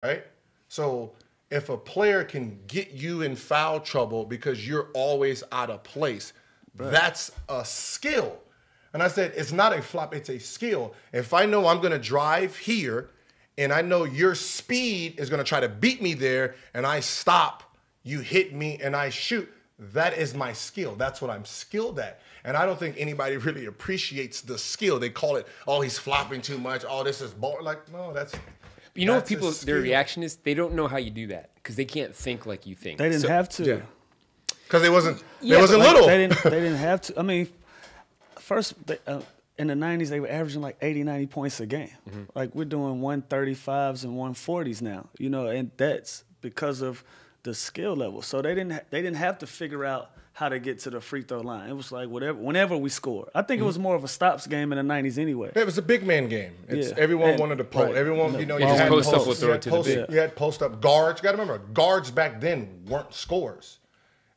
right? So if a player can get you in foul trouble because you're always out of place, that's a skill. And I said, it's not a flop, it's a skill. If I know I'm going to drive here and I know your speed is going to try to beat me there and I stop, you hit me and I shoot, that is my skill. That's what I'm skilled at. And I don't think anybody really appreciates the skill. They call it, oh, he's flopping too much. Oh, this is ball. Like, no, that's... You know what people, their reaction is? They don't know how you do that because they can't think like you think. They didn't have to. Because they wasn't little. They didn't have to. I mean, first, in the 90s, they were averaging like 80, 90 points a game. Mm-hmm. Like, we're doing 135s and 140s now, you know, and that's because of the skill level. So they didn't have to figure out how to get to the free throw line. It was like whenever we score. I think it was more of a stops game in the 90s anyway. It was a big man game. Everyone wanted to post. Right. Everyone, you know, you had post up, throw it to the big. You had post up guards. You got to remember, guards back then weren't scorers.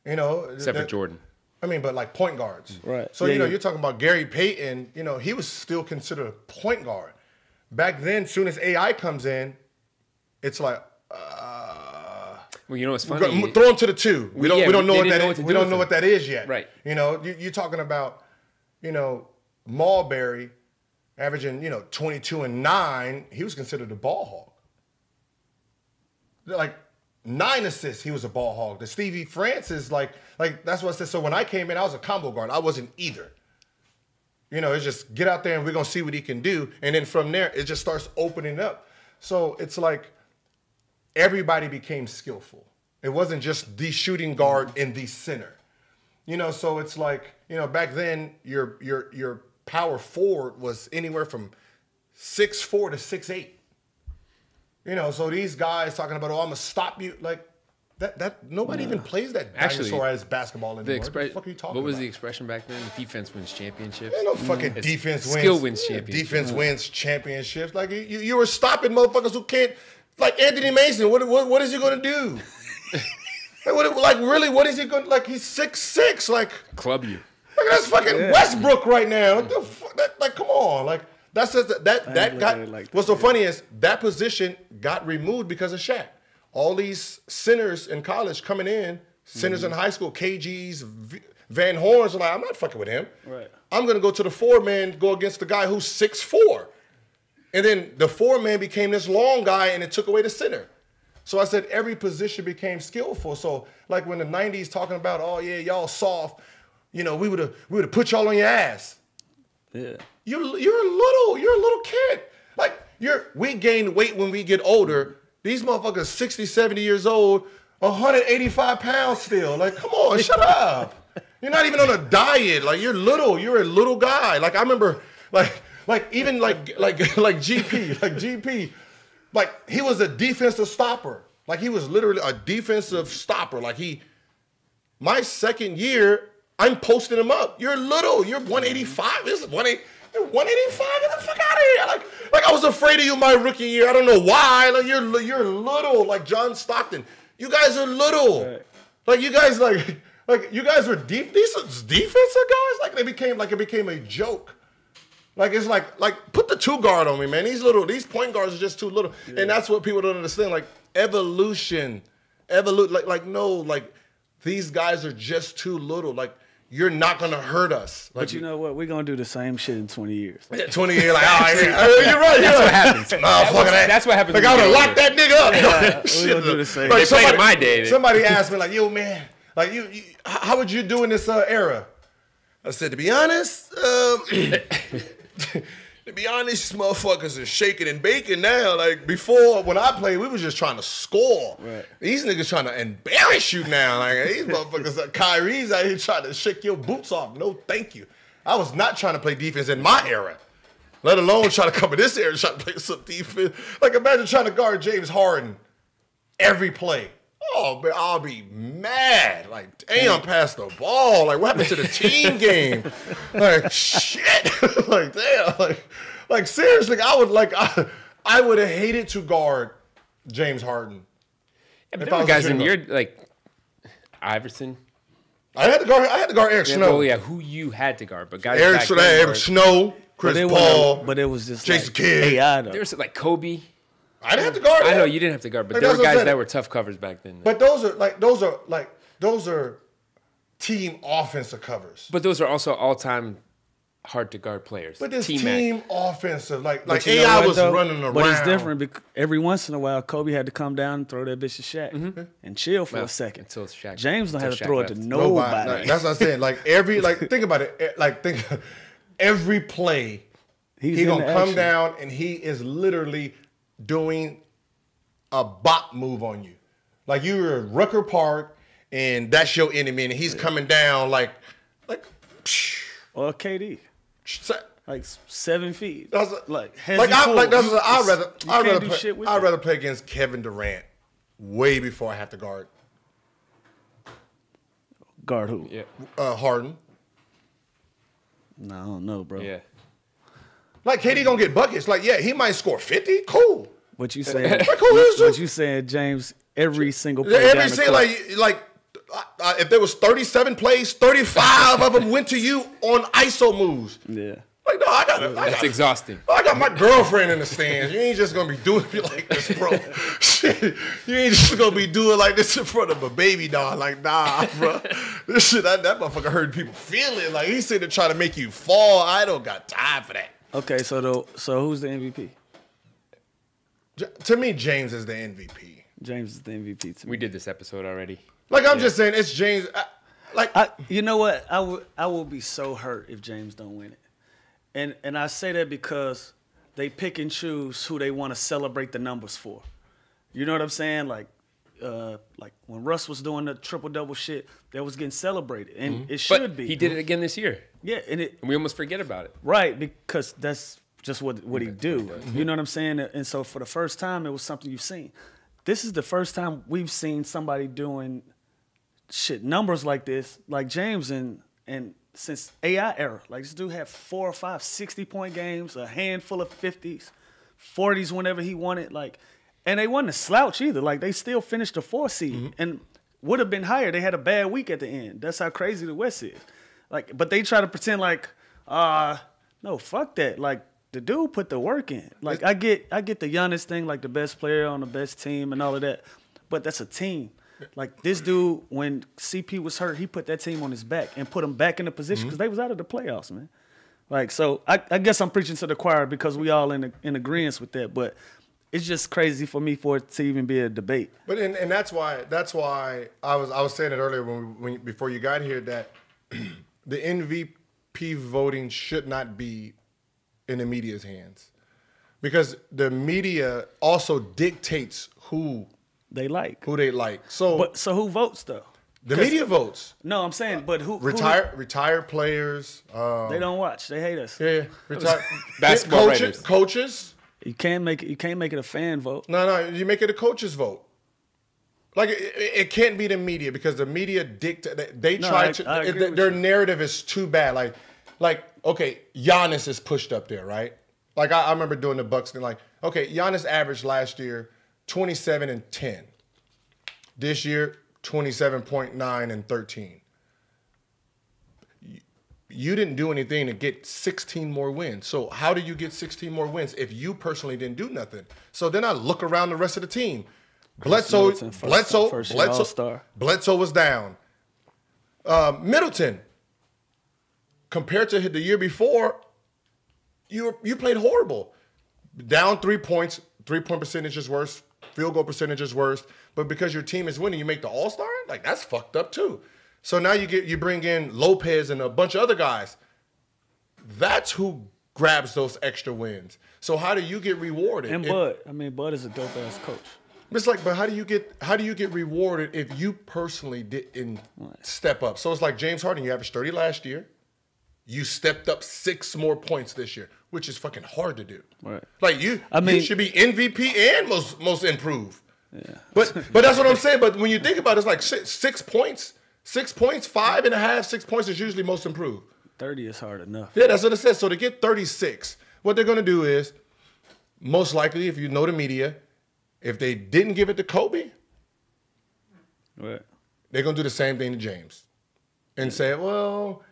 You know, except for Jordan. I mean, but like point guards. Right. So you know, you're talking about Gary Payton. You know, he was still considered a point guard. Back then, soon as AI comes in, it's like. Well, you know what's funny? Throw him to the two. We don't know what that is. We don't know what that is yet. Right. You know, you're talking about, you know, Marbury averaging, you know, 22 and 9. He was considered a ball hog. Like 9 assists, he was a ball hog. The Stevie Francis, like that's what I said. So when I came in, I was a combo guard. I wasn't either. You know, it's just get out there and we're gonna see what he can do. And then from there, it just starts opening up. So it's like everybody became skillful. It wasn't just the shooting guard and the center. You know, so it's like, you know, back then your power forward was anywhere from 6'4" to 6'8". You know, so these guys talking about, oh, I'm gonna stop you, like that nobody even plays that dinosaur-ass basketball anymore. What the fuck are you talking about? What was the expression back then? Defense wins championships. Ain't no fucking defense wins. Skill wins championships. Defense wins championships. Like you were stopping motherfuckers who can't. Like Anthony Mason, what is he gonna do? Like really, what is he going? Like he's 6'6", like club you. Like that's fucking Westbrook right now. What the fuck? Like come on, like that's just that got. Like what's so funny is that position got removed because of Shaq. All these centers in college coming in, centers in high school, KGs, Van Horns are like, I'm not fucking with him. Right. I'm gonna go to the 4-man, go against the guy who's 6'4". And then the 4-man became this long guy, and it took away the center. So I said every position became skillful. So like when the 90s talking about, oh yeah, y'all soft, you know, we would have put y'all on your ass. Yeah. You're a little kid. Like we gain weight when we get older. These motherfuckers 60, 70 years old, 185 pounds still. Like, come on, shut up. You're not even on a diet. Like you're a little guy. Like I remember even GP, like he was a defensive stopper. Like he was literally a defensive stopper. Like my second year, I'm posting him up. You're little. You're 185. This is 180. You're 185. Get the fuck out of here. Like I was afraid of you my rookie year. I don't know why. Like you're little. Like John Stockton. You guys are little. Right. Like you guys you guys were defensive guys. Like it became a joke. Like it's like put the 2 guard on me, man. These point guards are just too little, and that's what people don't understand. Like evolution, like these guys are just too little. Like you're not gonna hurt us. Like, but you know what? We're gonna do the same shit in 20 years. 20 years, like you're right. That's what happens. That's what happens. Like I would have locked that nigga up. We're gonna do the same. Like, they played in my day. Somebody asked me like, yo man, like you how would you do in this era? I said, to be honest, motherfuckers are shaking and baking now. Like before, when I played, we was just trying to score. Right. These niggas trying to embarrass you now. Like these motherfuckers, like Kyrie's out here trying to shake your boots off. No, thank you. I was not trying to play defense in my era, let alone try to come in this era and try to play some defense. Like imagine trying to guard James Harden every play. Oh, man, I'll be mad. Like, damn, pass the ball. Like, what happened to the team game? Like, shit. Like, damn. Like seriously, I would have hated to guard James Harden. Yeah, but there were guys in your, like, Iverson. I had to guard Eric Snow. Oh, yeah, who you had to guard. But guys Eric Snow, Chris Paul. But it was just Jason like Kidd. AI, though. There's, like, Kobe. I didn't have to guard. I know you didn't have to guard, but there were guys that were tough covers back then. But those are team offensive covers. But those are also all-time hard to guard players. But this team offensive, like AI was running around. But it's different because every once in a while, Kobe had to come down and throw that bitch to Shaq and chill for a second. Until Shaq. James don't have to throw it to nobody. nobody. That's what I'm saying. Like think about it. Every play, he's gonna come down and he is literally doing a bot move on you. Like you were at Rucker Park and that's your enemy, and he's coming down like. Or KD. Like 7 feet. I'd rather play against Kevin Durant way before I have to guard. Guard who? Yeah. Harden. No, I don't know, bro. Yeah. Like KD gonna get buckets. Like, yeah, he might score 50. Cool. What you saying? What you saying, James? Every single play. Every single if there was 37 plays, 35 of them went to you on ISO moves. Yeah. Like, no, That's exhausting. I got my girlfriend in the stands. You ain't just gonna be doing me like this, bro. Shit, you ain't just gonna be doing like this in front of a baby dog. Like, nah, bro. This shit, that motherfucker hurt people feeling. Like, he's sitting there trying to make you fall. I don't got time for that. Okay, so who's the MVP? To me, James is the MVP. James is the MVP to me. We did this episode already. Like, I'm just saying, it's James. You know what? I will be so hurt if James don't win it. And I say that because they pick and choose who they want to celebrate the numbers for. You know what I'm saying? Like when Russ was doing the triple-double shit, that was getting celebrated. And it should be. He did it again this year. Yeah. And we almost forget about it. Right, because that's just what he do. You know what I'm saying? And so for the first time, it was something you've seen. This is the first time we've seen somebody doing numbers like this, like James, and since AI era. Like, this dude had 4 or 5 60-point games, a handful of 50s, 40s whenever he wanted. Like, and they wasn't a slouch either. Like, they still finished the 4th seed and would have been higher. They had a bad week at the end. That's how crazy the West is. Like, but they try to pretend like, no, fuck that. Like, the dude put the work in. Like, I get the Giannis thing, like the best player on the best team and all of that, but that's a team. Like, this dude, when CP was hurt, he put that team on his back and put them back in the position because they was out of the playoffs, man. Like, so I guess I'm preaching to the choir because we all in agreement with that, but it's just crazy for me for it to even be a debate. But and that's why I was saying it earlier before you got here that the MVP voting should not be in the media's hands, because the media also dictates who they like. So who votes though? The media votes. No, I'm saying, but who retired players? They don't watch. They hate us. Yeah, retired basketball coaches. You can't make it a fan vote. No, you make it a coach's vote. Like, it can't be the media, because the media dictate. Their narrative is too bad. Like okay, Giannis is pushed up there, right? Like, I remember doing the Bucks thing. Like, okay, Giannis averaged last year 27 and 10. This year, 27.9 and 13. You didn't do anything to get 16 more wins. So how do you get 16 more wins if you personally didn't do nothing? So then I look around the rest of the team. Bledsoe was down. Middleton, compared to the year before, you played horrible. Down 3 points, 3-point percentage is worse, field goal percentage is worse. But because your team is winning, you make the All-Star? Like, that's fucked up too. So now you bring in Lopez and a bunch of other guys. That's who grabs those extra wins. So how do you get rewarded? And Bud is a dope ass coach. It's like, but how do you get rewarded if you personally didn't step up? So it's like James Harden, you averaged 30 last year. You stepped up 6 more points this year, which is fucking hard to do. Right. Like, you should be MVP and most improved. Yeah. But that's what I'm saying. But when you think about it, it's like 6 points. 6 points, 5.5, 6 points is usually most improved. 30 is hard enough. Yeah, that's what it says. So to get 36, what they're going to do is, most likely, if you know the media, if they didn't give it to Kobe, they're going to do the same thing to James and say, well,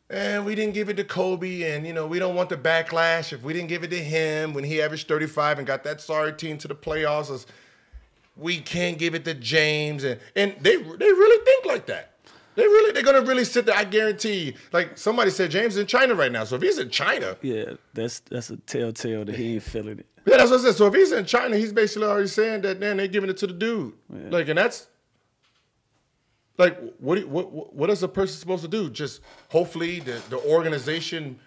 and we didn't give it to Kobe, and, you know, we don't want the backlash if we didn't give it to him when he averaged 35 and got that sorry team to the playoffs. We can't give it to James. And they really think like that. They're going to really sit there. I guarantee you. Like somebody said, James is in China right now. So if he's in China. Yeah, that's a telltale that he ain't feeling it. Yeah, that's what I said. So if he's in China, he's basically already saying that, man, they're giving it to the dude. Yeah. Like, and that's. Like, what is a person supposed to do? Just hopefully the organization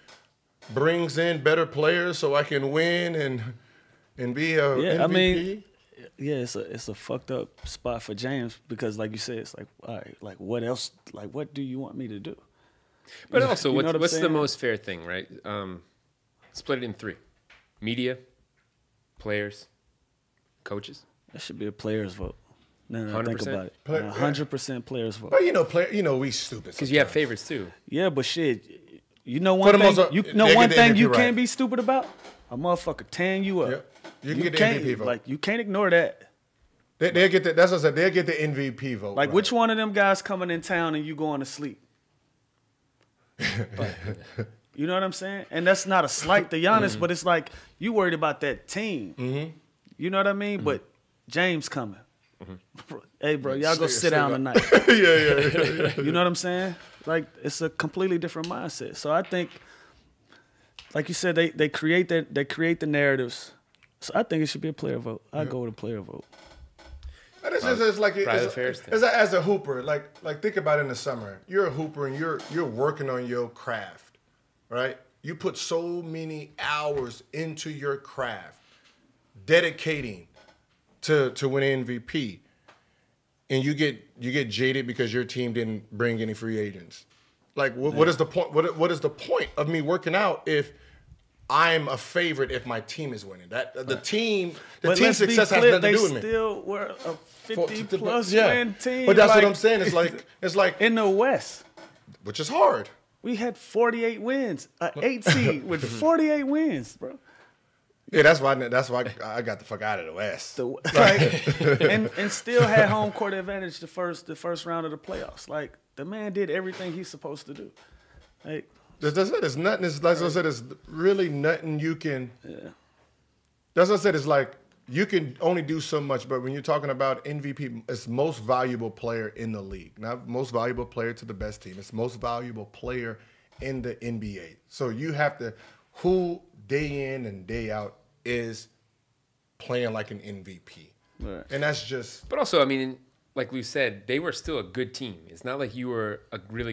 brings in better players so I can win and be a MVP? I mean, yeah, it's a fucked up spot for James because, like you said, it's like, all right, like what else? Like, what do you want me to do? But also, what's the most fair thing, right? Split it in 3: media, players, coaches. That should be a players' vote. No, 100%? think about it. 100% players vote. But we stupid. Because you have favorites too. Yeah, but shit, you know one thing, you can't be stupid about? A motherfucker tearing you up. Yep. You can get the MVP vote. Like, you can't ignore that. They'll get that's what I said. They'll get the MVP vote. Like, which one of them guys coming in town and you going to sleep? You know what I'm saying? And that's not a slight to Giannis, but it's like you worried about that team. Mm-hmm. You know what I mean? Mm-hmm. But James coming. Mm-hmm. Hey, bro, y'all go sit down tonight. Yeah. You know what I'm saying? Like, it's a completely different mindset. So I think, like you said, they create the narratives. So I think it should be a player vote. I'd go with a player vote. And it's like as a hooper, like think about it in the summer. You're a hooper and you're working on your craft, right? You put so many hours into your craft, dedicating to win MVP, and you get jaded because your team didn't bring any free agents. Like, what is the point? What is the point of me working out if I'm a favorite if my team is winning? The team success has nothing to do with me. They still were a 50-plus win team. But that's what I'm saying. It's like in the West, which is hard. We had 48 wins, an 8 seed with 48 wins, bro. Yeah, that's why I got the fuck out of the West. and still had home court advantage the first round of the playoffs. Like, the man did everything he's supposed to do. Like, there's nothing. Like I said, it's really nothing you can. Yeah. That's what I said. It's like you can only do so much. But when you're talking about MVP, it's most valuable player in the league, not most valuable player to the best team. It's most valuable player in the NBA. So you have to, who day in and day out is playing like an MVP, right. And that's just. But also, I mean, like we said, they were still a good team. It's not like you were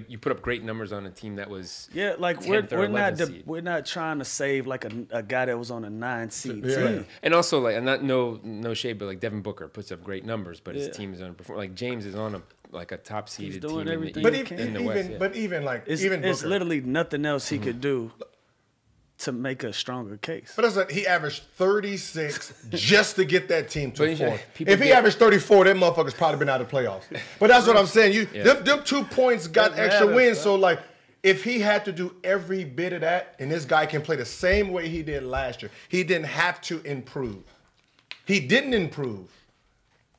you put up great numbers on a team that was like we're not trying to save like a guy that was on a 9 seed team. Right. And also like no shade, but like Devin Booker puts up great numbers, but his team is underperforming. Like James is on a top seeded team in the West. But even it's literally nothing else he could do to make a stronger case. But that's like he averaged 36 just to get that team to 4. If he averaged 34, that motherfucker's probably been out of the playoffs. But that's what I'm saying. Them 2 points got extra wins. So, like, if he had to do every bit of that, and this guy can play the same way he did last year, he didn't have to improve. He didn't improve.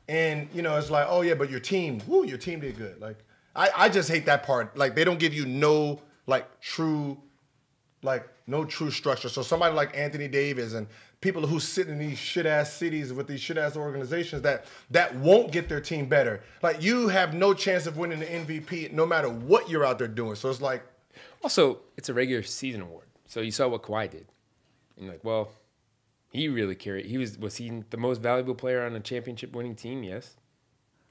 And, you know, it's like, oh, yeah, but your team did good. Like, I just hate that part. Like, they don't give you no true structure. So somebody like Anthony Davis and people who sit in these shit-ass cities with these shit-ass organizations that won't get their team better. Like, you have no chance of winning the MVP no matter what you're out there doing. So it's like. Also, it's a regular season award. So you saw what Kawhi did. And you're like, well, he really carried. Was he the most valuable player on a championship-winning team? Yes.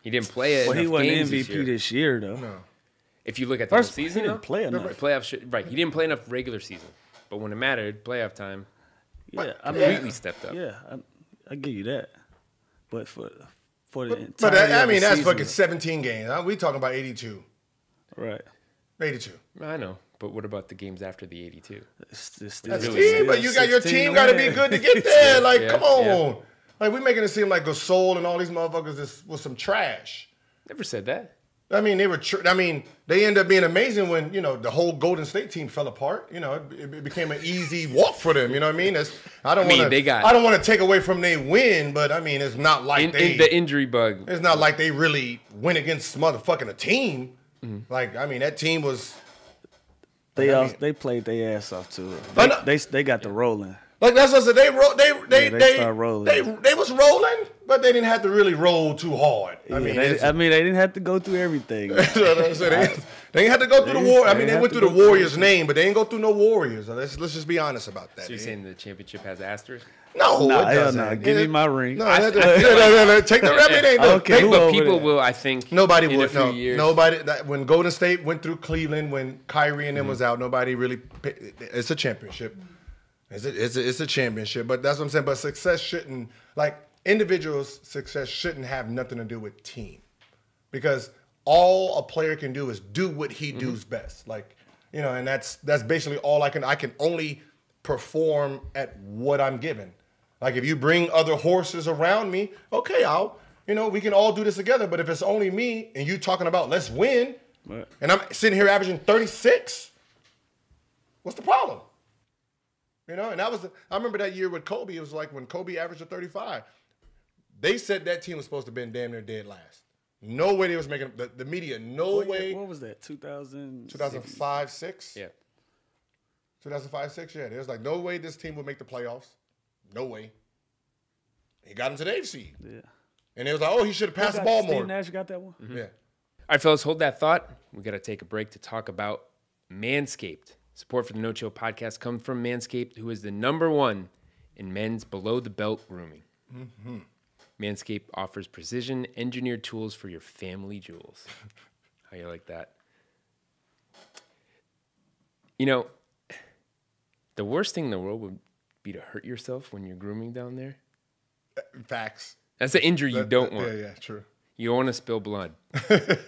He didn't play it. Well, he wasn't MVP this year, though. No. If you look at the whole season, he didn't play enough. Right. He didn't play enough regular season. But when it mattered, playoff time, completely stepped up. Yeah, I give you that. But for the entire that's season, fucking 17 games. We talking about 82. Right. 82. I know. But what about the games after the 82? That's team, but your team got to be good to get there. Like, come on. Yeah. Like, we're making it seem like Gasol and all these motherfuckers was some trash. Never said that. I mean, they ended up being amazing when, you know, the whole Golden State team fell apart. You know, it became an easy walk for them. You know what I mean? I don't want to take away from they win, but I mean, it's not like the injury bug. It's not like they really went against motherfucking a team. Mm-hmm. Like, I mean, that team was. They played their ass off too. They got the rolling. Like that's what I said. They start rolling. They was rolling, but they didn't have to really roll too hard. I mean, they didn't have to go through everything. They didn't have to go through the war. I mean, they went through the Warriors' name, but they didn't go through no Warriors. Let's just be honest about that. So you're saying the championship has asterisk? No, it doesn't. No. Give me my ring. No, take the reputation. Okay, but people will, I think. Nobody in would. a few years. Nobody. When Golden State went through Cleveland, when Kyrie and them was out, nobody really. It's a championship. It's a championship. But that's what I'm saying. But success shouldn't, like, individuals' success shouldn't have nothing to do with team, because all a player can do is do what he does best. Like, you know, and that's basically all I can. I can only perform at what I'm given. Like, if you bring other horses around me, okay, we can all do this together. But if it's only me and you talking about let's win, right, and I'm sitting here averaging 36, what's the problem? You know, and I remember that year with Kobe. It was like when Kobe averaged a 35. They said that team was supposed to have been damn near dead last. No way they was making the media. No way. What was that? 2005, 6? Yeah. 2005, 6, yeah. There was like no way this team would make the playoffs. No way. He got him to the 8th seed. Yeah. And it was like, oh, he should have passed the ball more. Steve Nash got that one? Yeah. All right, fellas, hold that thought. We got to take a break to talk about Manscaped. Support for the No Chill podcast comes from Manscaped, who is the #1 in men's below-the-belt grooming. Mm-hmm. Manscaped offers precision-engineered tools for your family jewels. How you like that? You know, the worst thing in the world would be to hurt yourself when you're grooming down there. Facts. That's an injury you don't want. Yeah, true. You don't want to spill blood.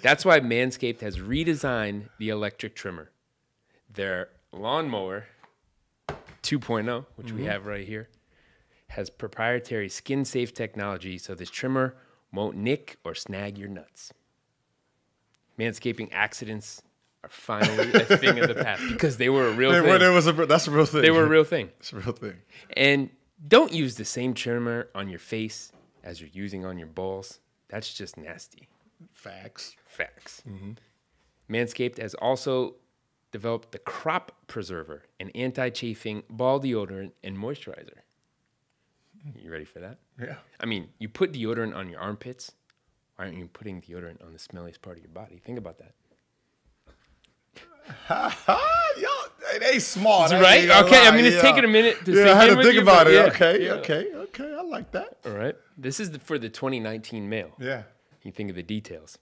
That's why Manscaped has redesigned the electric trimmer. Their lawnmower 2.0, which we have right here, has proprietary skin-safe technology, so this trimmer won't nick or snag your nuts. Manscaping accidents are finally a thing of the past because they were a real thing. That's a real thing. They were a real thing. It's a real thing. And don't use the same trimmer on your face as you're using on your balls. That's just nasty. Facts. Mm-hmm. Manscaped has also developed the Crop Preserver, an anti-chafing ball deodorant and moisturizer. You ready for that? Yeah. I mean, you put deodorant on your armpits. Why aren't you putting deodorant on the smelliest part of your body? Think about that. Yo, they smart. Right? Okay, I mean, it's taking a minute to I had sink in to with think you, about but it. yeah. Okay. I like that. All right. This is for the 2019 male. Yeah. You think of the details.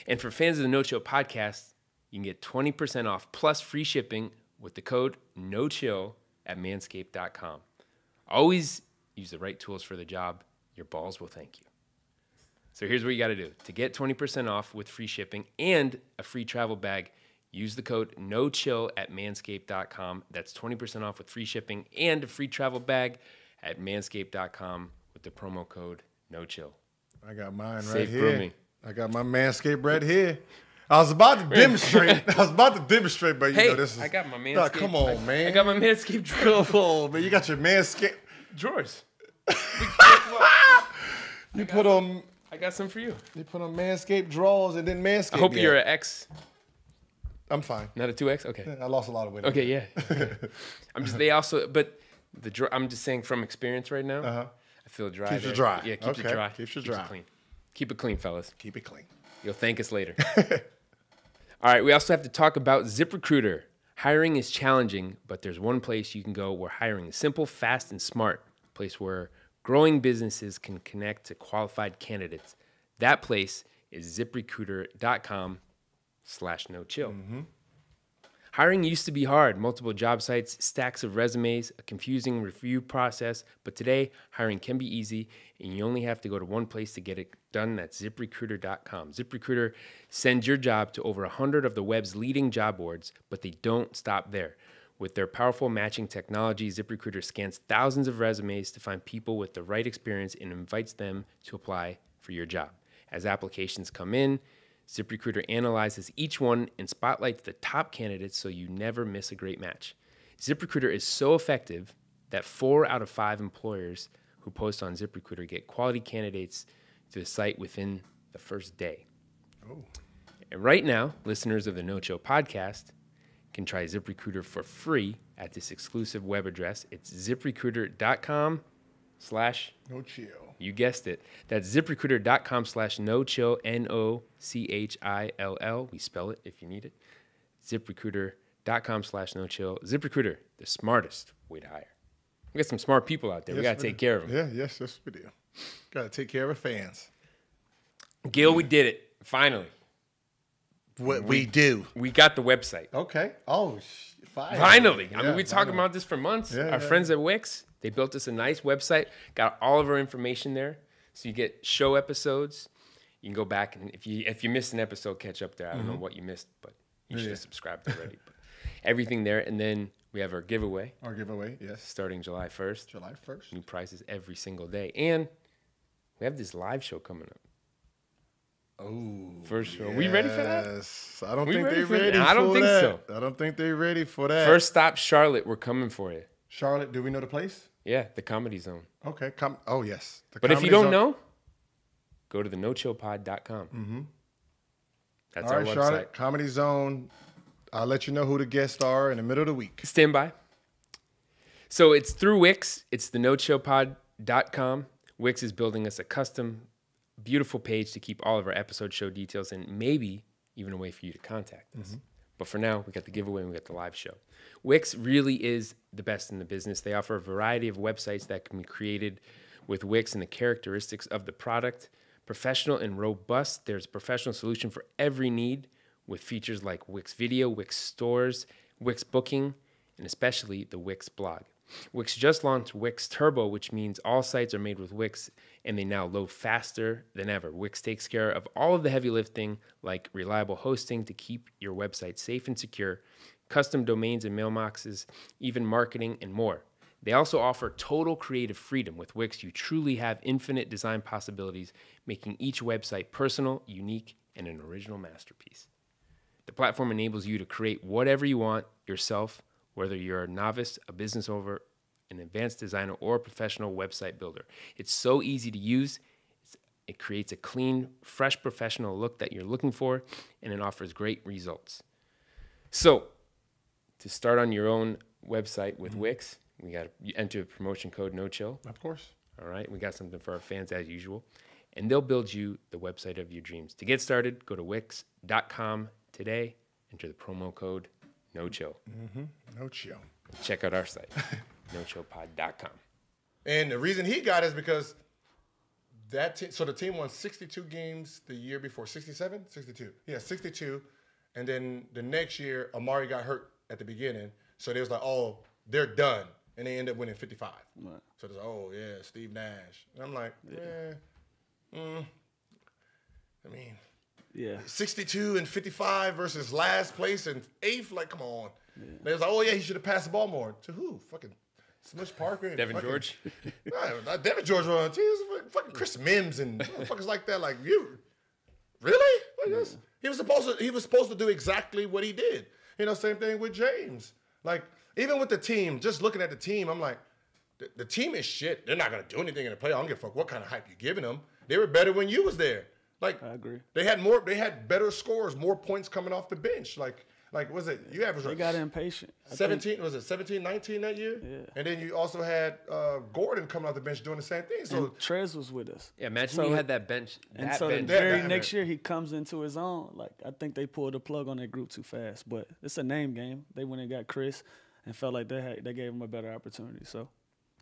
And for fans of the No Chill podcast, you can get 20% off plus free shipping with the code NOCHILL at manscaped.com. Always use the right tools for the job. Your balls will thank you. So here's what you got to do. To get 20% off with free shipping and a free travel bag, use the code NOCHILL at manscaped.com. That's 20% off with free shipping and a free travel bag at manscaped.com with the promo code NOCHILL. I got mine right Safe here. grooming. I got my Manscaped right here. I was about to demonstrate, but Hey, this is. I got my Manscaped. Nah, come on, man. I got my Manscaped drawers. Come on, man. You got your Manscaped. Drawers. You put on I got some for you. Manscaped drawers and then Manscaped. I hope you're an X, I'm fine. not a 2X. Okay. I lost a lot of weight. Okay, yeah. I'm just saying from experience right now. Uh-huh. I feel dry. Keeps you there. dry. Yeah, keeps Okay. you dry. Keeps you dry. It clean. Keep it clean, fellas. Keep it clean. You'll thank us later. All right, we also have to talk about ZipRecruiter. Hiring is challenging, but there's one place you can go where hiring is simple, fast, and smart. A place where growing businesses can connect to qualified candidates. That place is ZipRecruiter.com/no-chill. Mm-hmm. Hiring used to be hard. Multiple job sites, stacks of resumes, a confusing review process. But today, hiring can be easy, and you only have to go to one place to get it done. That's ZipRecruiter.com. ZipRecruiter sends your job to over 100 of the web's leading job boards, but they don't stop there. With their powerful matching technology, ZipRecruiter scans thousands of resumes to find people with the right experience and invites them to apply for your job. As applications come in, ZipRecruiter analyzes each one and spotlights the top candidates so you never miss a great match. ZipRecruiter is so effective that 4 out of 5 employers who post on ZipRecruiter get quality candidates to the site within the first day. Oh. And right now, listeners of the No Chill podcast can try ZipRecruiter for free at this exclusive web address. It's ZipRecruiter.com/ No chill. You guessed it. That's ZipRecruiter.com/no-chill, NOCHILL. We spell it if you need it. ZipRecruiter.com/no-chill. ZipRecruiter, the smartest way to hire. We got some smart people out there. Yes, we got to take care of them. Yeah, yes, we do. Got to take care of our fans. Gil, we did it. Finally. What we do. We got the website. Okay. Oh, Finally. I mean, we Yeah, talking about this for months. Yeah, Our friends at Wix, they built us a nice website, got all of our information there. So you get show episodes. You can go back, and if you missed an episode, catch up there. I don't know what you missed, but you should have subscribed already. But everything there. And then we have our giveaway. Our giveaway, yes. Starting July 1st. July 1st. New prizes every single day. And we have this live show coming up. Oh, First show. We ready for that? Yes. I don't We think ready they're for that? ready I don't for think that. so. I don't think they're ready for that. First stop, Charlotte. We're coming for you. Charlotte, do we know the place? Yeah, the Comedy Zone. Okay. Oh, yes. The But if you Comedy don't Zone. know, go to the nochillpod.com. Mm-hmm. That's All our right, website. Charlotte, Comedy Zone. I'll let you know who the guests are in the middle of the week. Stand by. So it's through Wix. It's the nochillpod.com. Wix is building us a custom, beautiful page to keep all of our episode show details and maybe even a way for you to contact us. But for now, we got the giveaway and we got the live show. Wix really is the best in the business. They offer a variety of websites that can be created with Wix and the characteristics of the product. Professional and robust. There's a professional solution for every need with features like Wix Video, Wix Stores, Wix Booking, and especially the Wix blog. Wix just launched Wix Turbo, which means all sites are made with Wix and they now load faster than ever. Wix takes care of all of the heavy lifting, like reliable hosting to keep your website safe and secure, custom domains and mailboxes, even marketing and more. They also offer total creative freedom. With Wix, you truly have infinite design possibilities, making each website personal, unique, and an original masterpiece. The platform enables you to create whatever you want yourself, whether you're a novice, a business owner, an advanced designer, or a professional website builder. It's so easy to use. It creates a clean, fresh, professional look that you're looking for, and it offers great results. So, to start on your own website with Wix, you enter promotion code NOCHILL. Of course. All right, we got something for our fans as usual. And they'll build you the website of your dreams. To get started, go to Wix.com today, enter the promo code NOCHILL. No chill. Check out our site, nochillpod.com. And the reason he got it is because so the team won 62 games the year before. 67? 62. Yeah, 62. And then the next year, Amari got hurt at the beginning. So they was like, oh, they're done. And they ended up winning 55. Right. So it's like, oh, yeah, Steve Nash. And I'm like, I mean, Yeah. 62 and 55 versus last place and eighth. Like, come on. Yeah. They was like, oh, yeah, he should have passed the ball more. To who? Fucking Smush Parker. And Devin George? No, not Devin George was on the team. It was fucking Chris Mims and motherfuckers like that. Like, you really? Like this? He was supposed to do exactly what he did. You know, same thing with James. Like, even with the team, just looking at the team, I'm like, the team is shit. They're not gonna do anything in the play. I don't give a fuck what kind of hype you're giving them. They were better when you was there. Like, I agree. They had better scores, more points coming off the bench. Like was it? You averaged They got impatient. 17, was it 17, 19 that year? Yeah. And then you also had Gordon coming off the bench doing the same thing. So And Trez was with us. Yeah, imagine you had that bench. And that so the bench. very that- next year, he comes into his own. Like, I think they pulled the plug on that group too fast. But it's a name game. They went and got Chris and felt like they gave him a better opportunity. So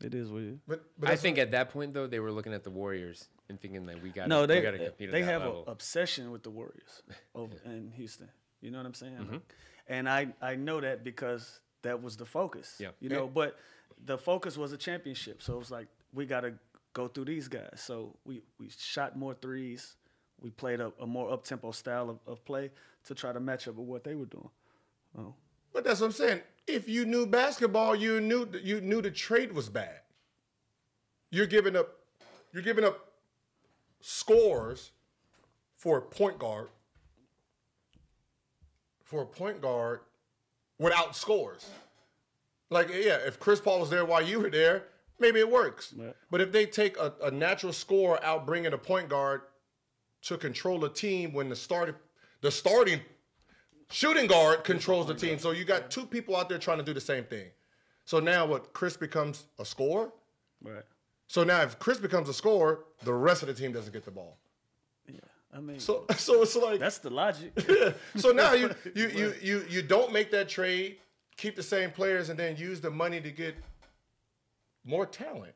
it is what it is. But I think at that point, though, they were looking at the Warriors and thinking that we got to No, they compete at they that have level. an obsession with the Warriors over in Houston. You know what I'm saying? And I know that because that was the focus. Yeah. You know, but the focus was a championship. So it was like, we got to go through these guys. So we shot more threes. We played a more up-tempo style of play to try to match up with what they were doing. Oh. But that's what I'm saying. If you knew basketball, you knew the trade was bad. You're giving up scores for a point guard. Without scores. Like, yeah, if Chris Paul was there while you were there, maybe it works. Right. But if they take a natural scorer out bringing a point guard to control a team when the starting shooting guard controls the team. So you got two people out there trying to do the same thing. So now what? Chris becomes a scorer? Right. So now if Chris becomes a scorer, the rest of the team doesn't get the ball. Yeah. I mean, So it's like that's the logic. So now you don't make that trade, keep the same players, and then use the money to get more talent.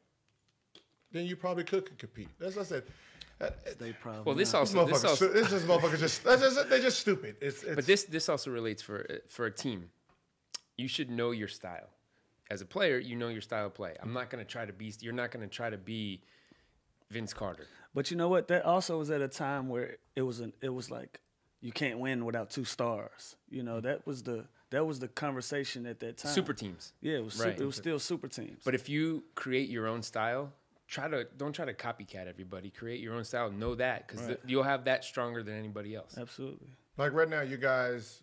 Then you probably could compete. That's what I said. They probably. Well, this not. also They're just stupid. But this also relates for a team. You should know your style. As a player, you know your style of play. I'm not going to try to be. You're not going to try to be Vince Carter. But you know what? That also was at a time where it was like you can't win without two stars. You know, that was the conversation at that time. Super teams. Yeah, it was. Right. It was still super teams. But if you create your own style, don't try to copycat everybody. Create your own style. Know that because you'll have that stronger than anybody else. Absolutely. Like right now, you guys.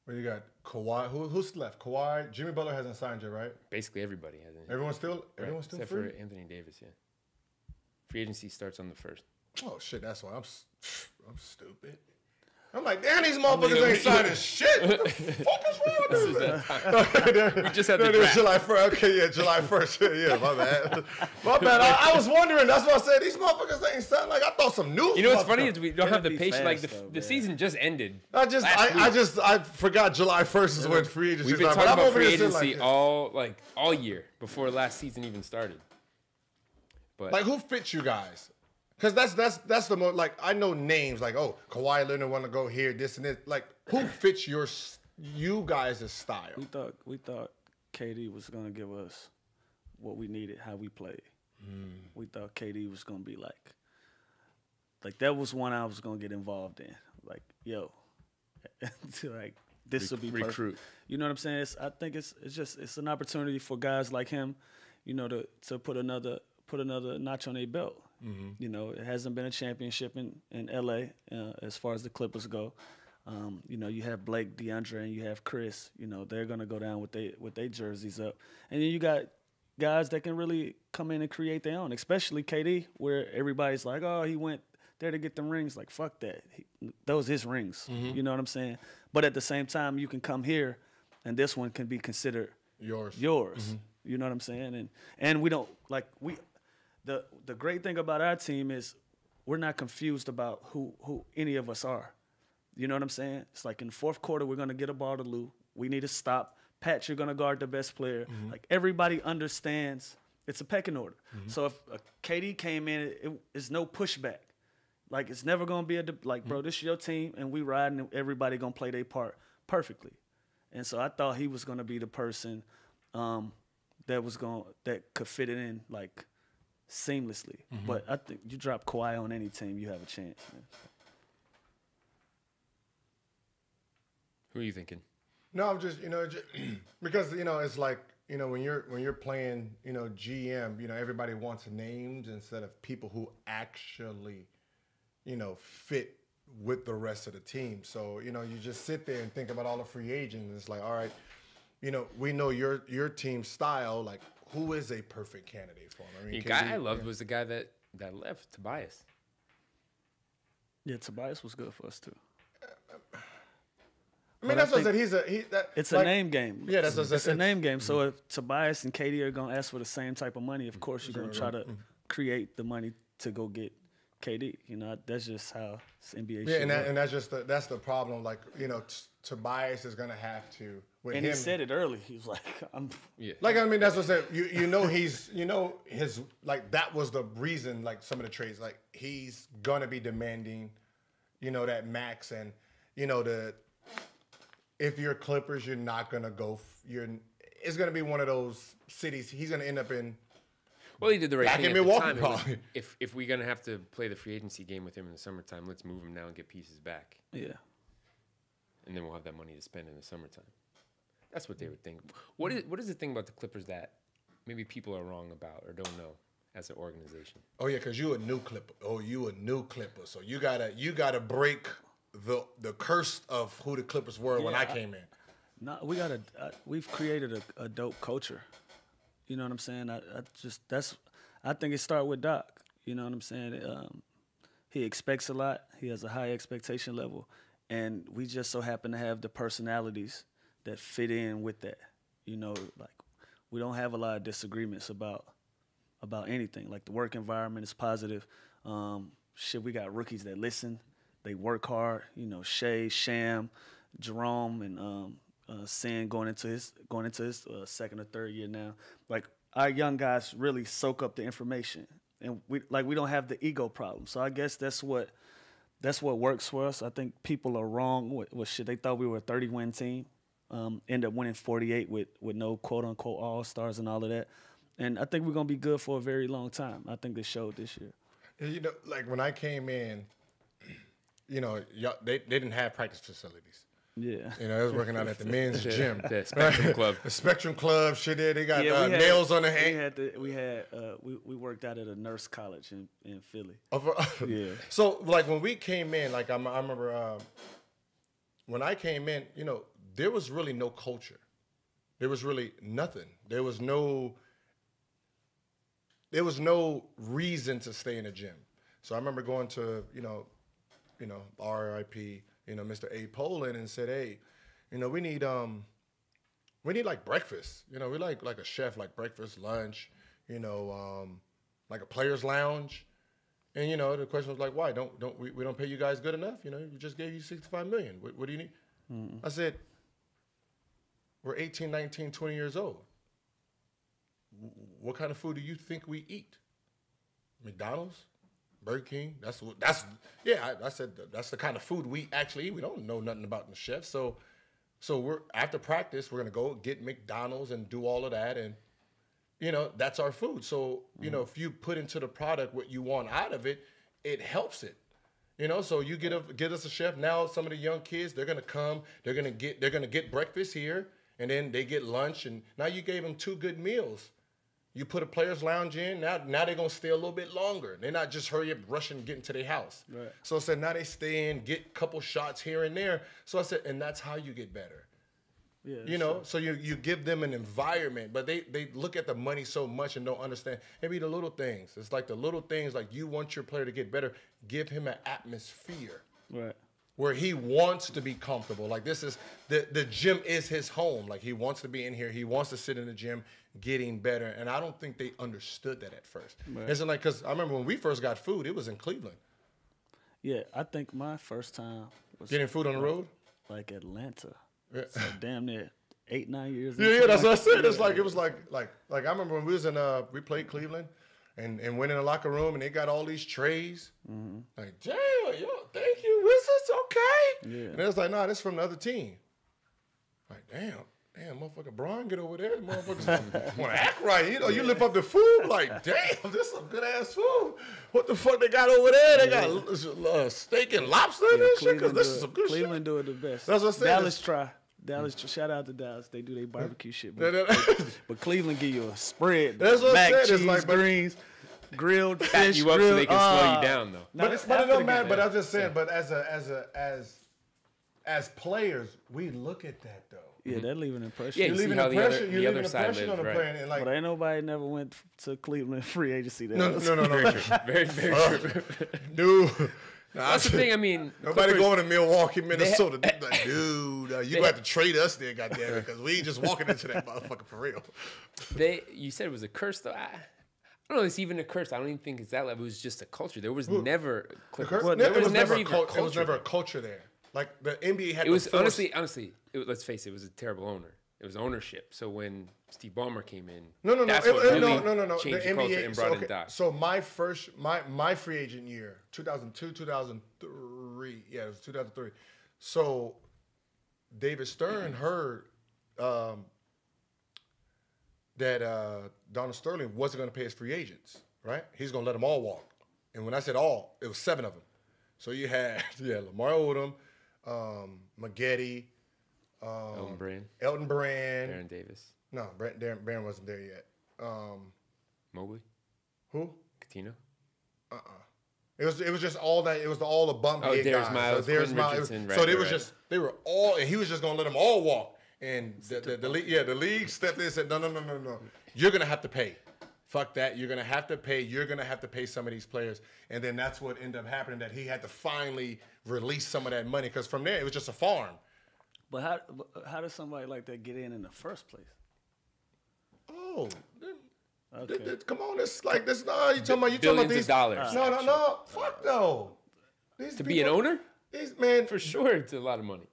Well, you got Kawhi. Who's left? Kawhi. Jimmy Butler hasn't signed yet, right? Basically, everybody hasn't. Everyone's still Except free. for Anthony Davis. Yeah. Free agency starts on the 1st. Oh shit! That's why I'm stupid. I'm like, damn, these motherfuckers ain't signing shit. What the fuck is wrong with this? We just had the It was draft. July 1st. Okay, yeah, July 1st. Yeah, my bad. My bad. I was wondering. That's why I said these motherfuckers ain't signing. Like I thought some news. You know what's funny is we don't have the be patience. Like fast, though, the man. season just ended. I forgot July 1st is when free agency We've been started. talking But I'm about free over here sitting agency all year before last season even started. But like who fits you guys? Because that's the most, like, I know names like, oh, Kawhi Leonard want to go here, this and this. Like, who fits you guys' style? We thought KD was gonna give us what we needed, how we played. We thought KD was gonna be like that was one I was gonna get involved in. Like, yo, like this will be perfect. recruit. You know what I'm saying? I think it's an opportunity for guys like him, you know, to put another notch on their belt. You know, it hasn't been a championship in LA as far as the Clippers go. You know, you have Blake, DeAndre, and you have Chris. You know, they're gonna go down with their jerseys up, and then you got guys that can really come in and create their own, especially KD, where everybody's like, oh, he went there to get them rings. Like, fuck that. Those his rings. You know what I'm saying? But at the same time, you can come here, and this one can be considered yours. You know what I'm saying? And we don't The great thing about our team is we're not confused about who any of us are. You know what I'm saying? It's like in the fourth quarter, we're going to get a ball to Lou. We need to stop. Pat, you're going to guard the best player. Like, everybody understands it's a pecking order. So if KD came in, it's no pushback. Like, it's never going to be bro, this is your team, and we riding, and everybody going to play their part perfectly. And so I thought he was going to be the person that could fit it in, like, seamlessly. But I think you drop Kawhi on any team, you have a chance, man. Who are you thinking? No, I'm just, because, it's like, when you're playing, GM, everybody wants names instead of people who actually, fit with the rest of the team. So, you just sit there and think about all the free agents. And it's like, all right, we know your team's style. Like, who is a perfect candidate for him? I mean, The guy I loved was the guy that left, Tobias. Yeah, Tobias was good for us too. I mean, that's what I said. It's a name game. Yeah, that's what I said. It's a name game. So if Tobias and KD are going to ask for the same type of money, of course you're going to try to create the money to go get KD. That's just how NBA. Yeah, and that's the problem. Like, Tobias is going to have to. And he said it early. He was like, "I'm." Yeah. Like, I mean, that's what I said. His like that was the reason. Like, some of the trades, like, he's gonna be demanding, that max, and if you're Clippers, you're not gonna go. It's gonna be one of those cities. He's gonna end up in. Well, he did the right back thing in at Milwaukee, the time. probably. If we're gonna have to play the free agency game with him in the summertime, let's move him now and get pieces back. Yeah. And then we'll have that money to spend in the summertime. That's what they would think. What is the thing about the Clippers that maybe people are wrong about or don't know as an organization? Oh yeah, because you a new Clipper. Oh, you a new Clipper. So you gotta break the curse of who the Clippers were when I came in. No, we've created a dope culture. You know what I'm saying? I think it started with Doc. You know what I'm saying? He expects a lot. He has a high expectation level, And we just so happen to have the personalities that fit in with that. You know, like we don't have a lot of disagreements about anything. Like the work environment is positive. We got rookies that listen. They work hard. You know, Shea, Sham, Jerome, and Sin going into his second or third year now. Like our young guys really soak up the information, and we don't have the ego problem. So I guess that's what works for us. I think people are wrong with shit. They thought we were a 30-win team. End up winning 48 with no quote-unquote all-stars and all of that. And I think we're going to be good for a very long time. I think they showed this year. You know, like when I came in, you know, they didn't have practice facilities. Yeah. You know, I was working out at the men's gym. The Spectrum Club. The Spectrum Club, shit there. They got nails on the hand. We worked out at a nurse college in Philly. Yeah. So, like, when we came in, like, I remember when I came in, you know, there was really no culture. There was really nothing. There was no reason to stay in a gym. So I remember going to, you know, RIP, you know, Mr. A. Poland, and said, hey, you know, we need like breakfast. You know, we like a chef, like breakfast, lunch, you know, like a player's lounge. And, you know, the question was like, why? We don't pay you guys good enough? You know, we just gave you $65 million. What do you need? Mm-hmm. I said, we're 18, 19, 20 years old. What kind of food do you think we eat? McDonald's? Burger King? I said that's the kind of food we actually eat. We don't know nothing about the chef. So we're after practice, we're gonna go get McDonald's and do all of that, and you know, that's our food. So, you know, if you put into the product what you want out of it, it helps it. You know, so you get us a chef. Now some of the young kids, they're gonna come, they're gonna get breakfast here, and then they get lunch, and now you gave them 2 good meals. You put a player's lounge in, now they're going to stay a little bit longer. They're not just hurry up, rushing, getting to their house. Right. So I said, now they stay in, get a couple shots here and there. So I said, and that's how you get better. Yeah, you know, so you give them an environment, but they look at the money so much and don't understand. Maybe the little things. It's like the little things, like you want your player to get better, give him an atmosphere. Right. Where he wants to be comfortable. Like this is, the gym is his home. Like he wants to be in here. He wants to sit in the gym getting better. And I don't think they understood that at first. Right. It's like, because I remember when we first got food, it was in Cleveland. Yeah, I think my first time was getting food on the road? Like Atlanta. Yeah. So damn near 8-9 years. Yeah, that's what I said. It's like, it was like I remember when we was in, we played Cleveland. And went in the locker room, and they got all these trays. Mm-hmm. Like, damn, yo, thank you, Wizards, okay. Yeah. And it was like, nah, this from the other team. Like, damn, motherfucker, Bron, get over there. Motherfuckers want to act right. You know, you lift up the food, like, damn, this is some good-ass food. What the fuck they got over there? They got steak and lobster and this shit, because this is some good shit. Cleveland do it the best. That's what I said. Dallas, shout out to Dallas. They do their barbecue shit. But Cleveland give you a spread. That's what mac, I said. cheese, it's like, greens, grilled fish, you up so they can slow you down, though. But it don't matter. But I was just saying. But as players, we look at that though. Yeah, that leave an impression. Yeah, you leave an impression. You leave an impression on the player, and like, but ain't nobody never went to Cleveland free agency. No. Very true. Very true. Dude. That's the thing. I mean, nobody going to Milwaukee, Minnesota. Like, dude, you got to trade us there, goddamn it, because we just walking into that motherfucker for real. You said it was a curse, though. I don't know. It's even a curse. I don't even think it's that level. It was just a culture. There was never a culture there. Like the NBA had. It was honestly. Let's face it. It was a terrible owner. It was ownership. So when Steve Ballmer came in, no. Changed the culture and brought in Doc. So my free agent year, 2002, 2003. Yeah, it was 2003. So David Stern heard that Donald Sterling wasn't going to pay his free agents. Right? He's going to let them all walk. And when I said all, it was 7 of them. So you had Lamar Odom, Maggette. Elton Brand, Baron Davis. No, Baron wasn't there yet. Mobley. Who? Coutinho. It was just all that. It was all the bump head guys. Miles, so there's Miles. They were all, and he was just gonna let them all walk. And the league stepped in and said, no, you're gonna have to pay. fuck that. You're going to have to pay. You're going to have to pay some of these players. And then that's what ended up happening, that he had to finally release some of that money, because from there it was just a farm. But how does somebody like that get in the first place? Oh, Okay. come on. It's like this. No, you talking about Billions these of dollars. No. Fuck no. These To be an owner? These man For sure, it's a lot of money.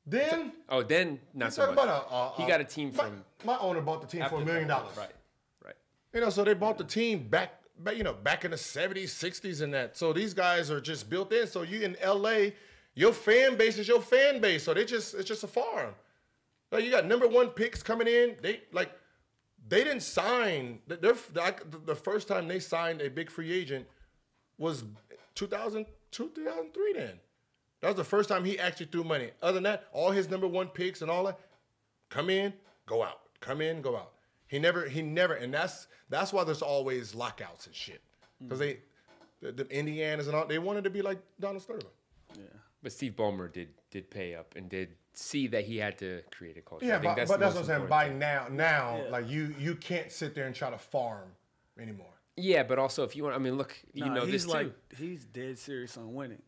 Then Then not so much. He got a team from my owner bought the team for $1 million. Right. You know, so they bought the team back in the 70s, 60s, and that. So these guys are just built in. So you in LA, your fan base is your fan base. So it's just a farm. Like, you got #1 picks coming in. They didn't sign. The first time they signed a big free agent was 2002, 2003 then. That was the first time he actually threw money. Other than that, all his #1 picks and all that, come in, go out. Come in, go out. He never, and that's why there's always lockouts and shit. Because the Indianas and all, they wanted to be like Donald Sterling. Yeah. But Steve Ballmer did pay up and did see that he had to create a culture. Yeah, I think but the that's most what I'm saying. By important now, Yeah. like you can't sit there and try to farm anymore. thing. Yeah, but also if you want, I mean, look, you know he's this too. he's dead serious on winning.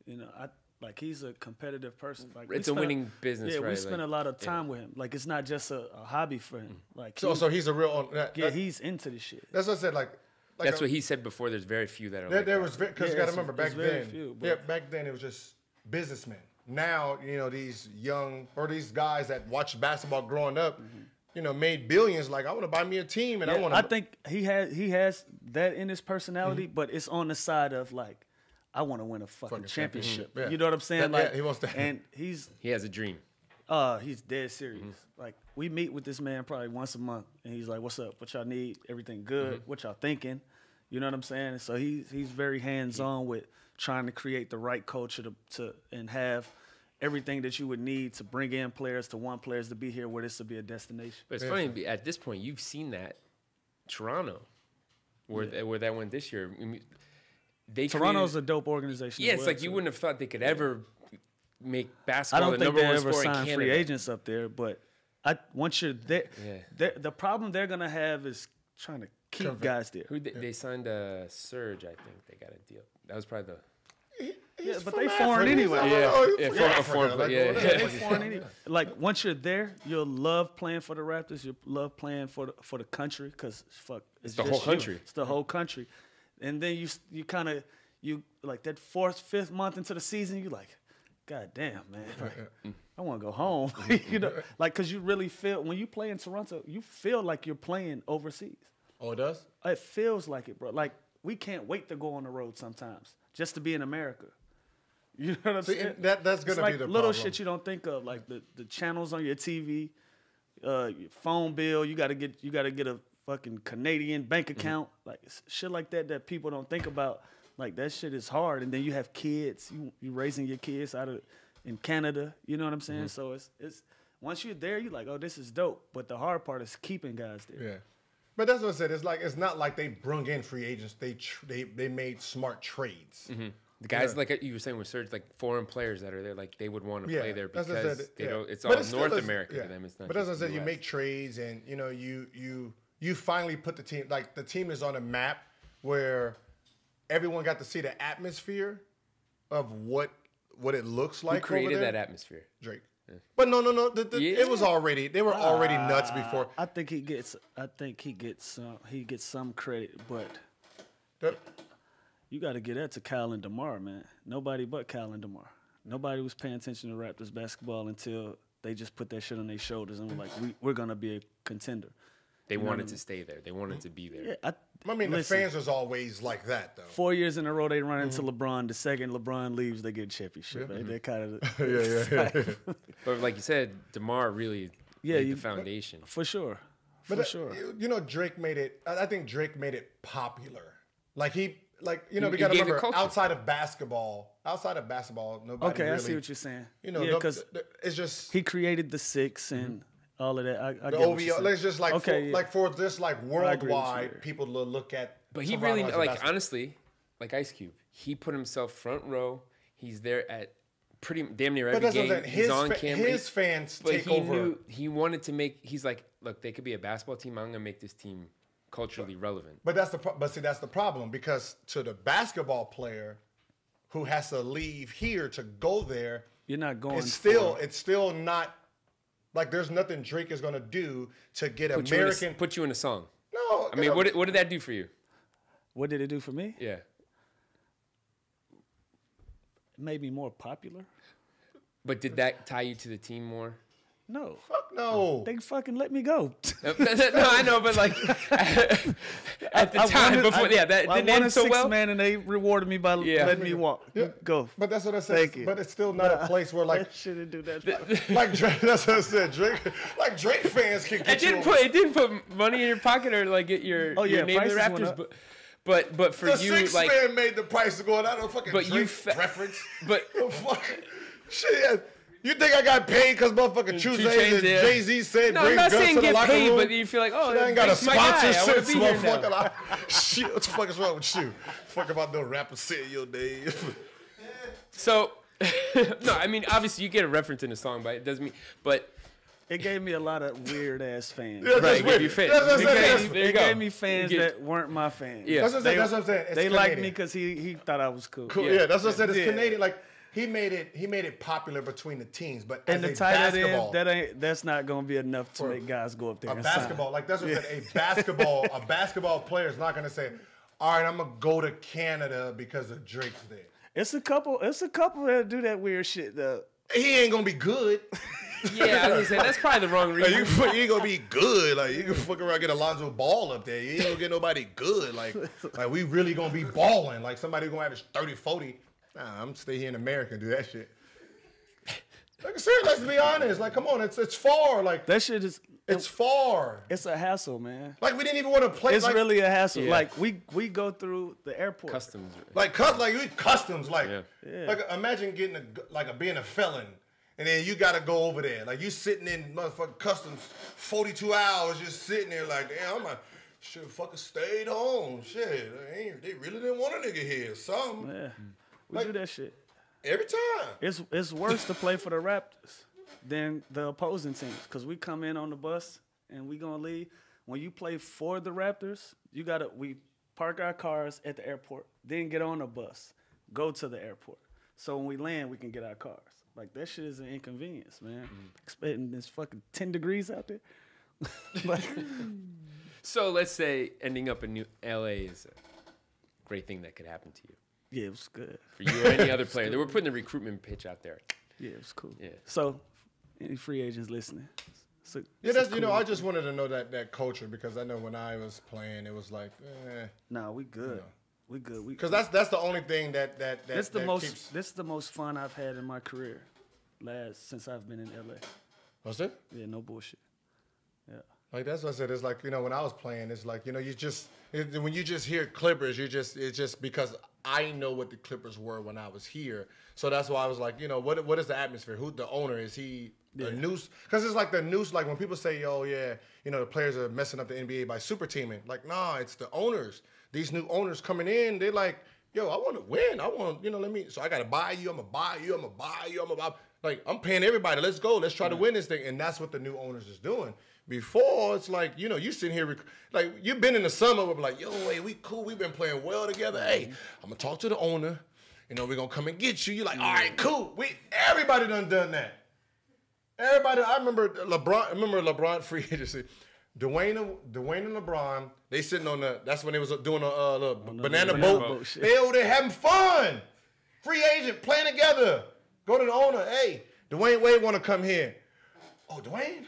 You know, he's a competitive person. Like, It's a winning business, Yeah, right? we spend a lot of time with him. Like, it's not just a hobby for him. Like, So he's a real. he's into this shit. That's what I said. Like That's what he said before. There's very few that are. There, like there that. was because Yeah, you got to it's- remember back it's very then. few, but- Yeah, back then it was just businessmen. Now these young or these guys that watched basketball growing up, made billions. Like, I want to buy me a team, and I want to. I think he has that in his personality, but it's on the side of like, I want to win a fucking championship. Yeah. You know what I'm saying? That- yeah, Like, he wants that. and He has a dream. he's dead serious. Like, we meet with this man probably once a month, and he's like, "What's up? What y'all need? Everything good? What y'all thinking?" You know what I'm saying? So he's very hands on with trying to create the right culture to and have everything that you would need to bring in players to be here where this will be a destination. But it's funny, at this point, you've seen that Toronto, where that went this year. I mean, Toronto's a dope organization. Yeah, as it's well, like you too. wouldn't have thought they could ever make I basketball don't the think number they one ever sport in sign Canada. free agents up there, but once you're there, the problem they're gonna have is trying to keep guys there. They signed Surge, I think they got a deal. That was probably the. Yeah, but they foreign anyway. They foreign anyway. Like, once you're there, you'll love playing for the Raptors. You'll love playing for the country because it's the just whole country. It's the whole country, and then you kind of like that 4th, 5th month into the season, you like, God damn, man, like, I want to go home. Like, because you really feel when you play in Toronto, you feel like you're playing overseas. Oh, it does? It feels like it, bro. Like, we can't wait to go on the road sometimes just to be in America. You know what I'm saying? That's It's gonna like be the little problem. shit you don't think of, like the channels on your TV, your phone bill. You gotta get a fucking Canadian bank account, like shit like that people don't think about. Like, that shit is hard, and then you have kids. You raising your kids in Canada. You know what I'm saying? So it's once you're there, you're like, oh, this is dope. But the hard part is keeping guys there. Yeah. But that's what I said. It's not like they brung in free agents. They made smart trades. The guys, like you were saying with Surge, like foreign players that are there, like they would want to play there that's what I because said, they don't. It's But all still North is- America yeah. to them. It's not. But as I just said, you US. make trades, and you finally put the team, like, the team is on a map where everyone got to see the atmosphere of what it looks like. Who created over there. that atmosphere? Drake. But no. Yeah. It was already. They were already nuts before. I think he gets some credit, but The- you got to get that to Kyle and DeMar, man. Nobody but Kyle and DeMar. Nobody was paying attention to Raptors basketball until they just put that shit on their shoulders and were like, we're gonna be a contender. They You know wanted what I to stay there. They wanted to be there. Yeah, I mean, listen, the fans was always like that, though. 4 years in a row they run into LeBron. The second LeBron leaves, they get a championship. Right? They kind of But like you said, DeMar really laid the foundation. for sure. But sure. Drake made it. I think Drake made it popular. Like, we He got to gave it remember, culture. outside of basketball, nobody Okay, really. I see what you're saying. Yeah, because it's just he created the six and all of that. I the get what you're OVO. saying. It's just like Okay, for just like agree with you worldwide there. people to look at. But he Toronto really, as a like, basketball- honestly, like Ice Cube, he put himself front row. He's there at damn near But every that's what I'm game. saying. He's on camera. His fans But take he over. knew he wanted to make. He's like, look, they could be a basketball team. I'm gonna make this team culturally relevant. But see, that's the problem, because to the basketball player who has to leave here to go there, you're not going. It's still not like there's nothing Drake is gonna do to get put you in a song. No, I mean, what did that do for you? What did it do for me? Yeah, it made me more popular. But did that tie you to the team more? No. Fuck no. They fucking let me go. No, I know, but like at the time before, that didn't end so well. Man, and they rewarded me by letting me walk. Yeah. Go. But that's what I said. Thank you. But it's still not a place where like shouldn't do that. like Drake. That's what I said. Drake fans can get it didn't put money in your pocket or like get your name in the Raptors, but for the you, six like man made the price go. I don't fucking but Drake you reference. But shit. You think I got paid because motherfucking True and Jay-Z said bring guns to the locker room? But you feel like, oh, I ain't got a sponsorship, motherfucker. Shit, what the fuck is wrong with you? Fuck about no rapper saying your name. So, no, I mean, obviously you get a reference in the song, but it doesn't mean, but it gave me a lot of weird ass fans. Yeah, right, gave you fans. It gave me fans that weren't my fans. Yeah, that's what I'm saying. They liked me because he thought I was cool. Yeah, that's what I said. It's Canadian. Like, he made it popular between the teams, but and as the a tight basketball, end, that's not gonna be enough to make guys go up there. A basketball, like that's what I said. A basketball player is not gonna say, "All right, I'm gonna go to Canada because of Drake's there." It's a couple that do that weird shit though. He ain't gonna be good. Yeah, I was gonna say that's probably the wrong reason. Like, you ain't gonna be good. Like you can fuck around and get Alonzo Ball up there. You ain't gonna get nobody good. Like we really gonna be balling. Like somebody gonna average 30, 40. Nah, I'm stay here in America and do that shit. Like I said, let's be honest. Like, come on, it's far. Like that shit is. It's far. It's a hassle, man. Like we didn't even want to play. It's like, really a hassle. Yeah. Like we go through the airport. Customs. Like we customs. Like imagine getting being a felon, and then you got to go over there. Like you sitting in motherfucking customs 42 hours, just sitting there. Like damn, should fucking stayed home. Shit, they really didn't want a nigga here. Something. Yeah, we do that shit. Every time. It's worse to play for the Raptors than the opposing teams because we come in on the bus and we gonna leave. When you play for the Raptors, we park our cars at the airport, then get on a bus, go to the airport. So when we land, we can get our cars. Like that shit is an inconvenience, man. Expecting this fucking 10 degrees out there. So let's say ending up in LA is a great thing that could happen to you. Yeah, it was good. For you or any other player. They were putting the recruitment pitch out there. Yeah, it was cool. Yeah. So, any free agents listening? That's cool. I just wanted to know that culture because I know when I was playing, it was like, Nah, we good. You know. We good. Because that's the only thing that This is the most fun I've had in my career, since I've been in LA. What's it? Yeah, no bullshit. Yeah. Like that's what I said. It's like when I was playing, it's like when you just hear Clippers, it's just because I know what the Clippers were when I was here. So that's why I was like, what is the atmosphere? Who the owner is? He a noose? Because it's like the noose. Like when people say, "Oh yeah, the players are messing up the NBA by super teaming." Like nah, it's the owners. These new owners coming in, they're like, "Yo, I want to win. I want So I got to buy you. I'm gonna buy you. I'm gonna buy you. I'm gonna buy." Like I'm paying everybody. Let's go. Let's try to win this thing. And that's what the new owners is doing. Before, it's like, you sitting here, like, you've been in the summer, we're like, yo, hey, we cool, we've been playing well together. Hey, I'm going to talk to the owner. We're going to come and get you. You're like, all right, cool. Everybody done that. Everybody, I remember LeBron free agency. Dwayne and LeBron, they sitting on that's when they was doing a little banana boat. They having fun. Free agent, playing together. Go to the owner. Hey, Dwayne Wade want to come here. Oh, Dwayne?